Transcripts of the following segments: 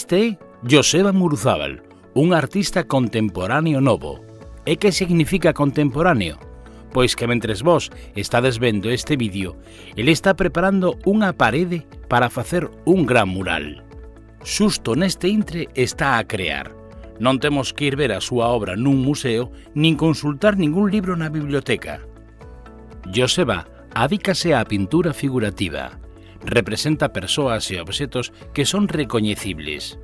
Este é Joseba Muruzábal, un artista contemporáneo novo. E que significa contemporáneo? Pois que mentres vos estades vendo este vídeo, ele está preparando unha parede para facer un gran mural. Xusto neste intre está a crear. Non temos que ir ver a súa obra nun museo, nin consultar ningún libro na biblioteca. Joseba adícase á pintura figurativa. Representa persoas e obxetos que son recoñecibles.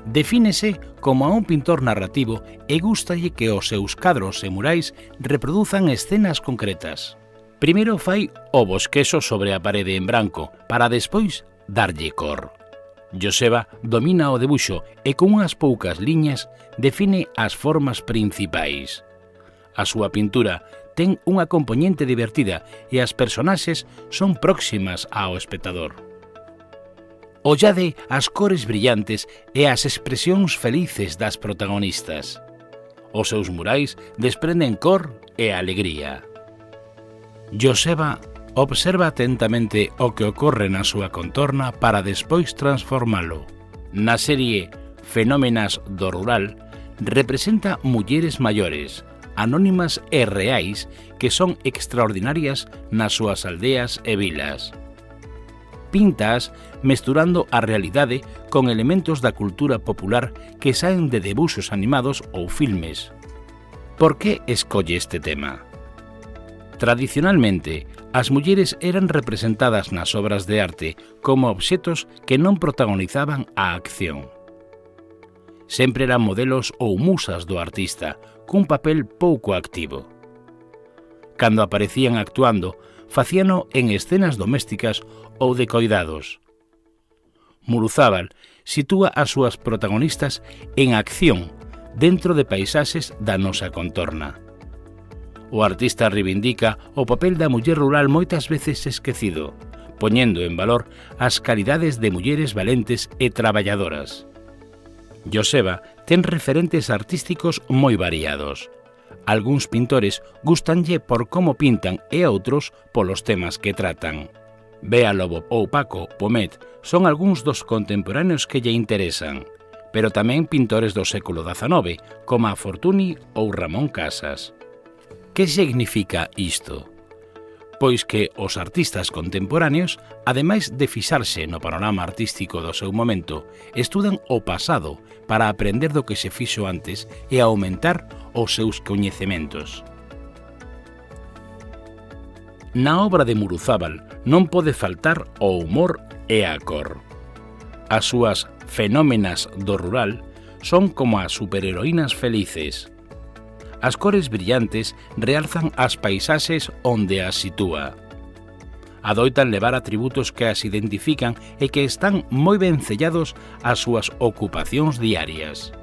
Defínese como a un pintor narrativo e gústalle que os seus cadros e murais reproduzan escenas concretas. Primeiro fai o bosquexo sobre a parede en branco, para despois darlle cor. Joseba domina o debuxo e con unhas poucas liñas define as formas principais. A súa pintura ten unha compoñente divertida e as personaxes son próximas ao espectador. Ollade as cores brillantes e as expresións felices das protagonistas. Os seus murais desprenden cor e alegría. Joseba observa atentamente o que ocorre na súa contorna para despois transformalo. Na serie Fenómenas do Rural representa mulleres maiores, anónimas e reais que son extraordinarias nas súas aldeas e vilas. Pintas mesturando a realidade con elementos da cultura popular que saen de debuxos animados ou filmes. Por que escolle este tema? Tradicionalmente, as mulleres eran representadas nas obras de arte como obxetos que non protagonizaban a acción. Sempre eran modelos ou musas do artista, cun papel pouco activo. Cando aparecían actuando, facíano en escenas domésticas ou de coidados. Muruzábal sitúa as súas protagonistas en acción dentro de paisaxes da nosa contorna. O artista reivindica o papel da muller rural moitas veces esquecido, poñendo en valor as calidades de mulleres valentes e traballadoras. Joseba ten referentes artísticos moi variados. Algúns pintores gustanlle por como pintan e outros polos temas que tratan. Bea Lobo ou Paco Pomet son algúns dos contemporáneos que lle interesan, pero tamén pintores do século XIX, como a Fortuny ou Ramón Casas. Que significa isto? Pois que os artistas contemporáneos, ademais de fixarse no panorama artístico do seu momento, estudan o pasado para aprender do que se fixo antes e aumentar os seus coñecementos. Na obra de Muruzábal non pode faltar o humor e a cor. As súas fenómenas do rural son como as superheroínas felices. As cores brillantes realzan as paisaxes onde as sitúa. Adoitan levar atributos que as identifican e que están moi ben sellados ás súas ocupacións diarias.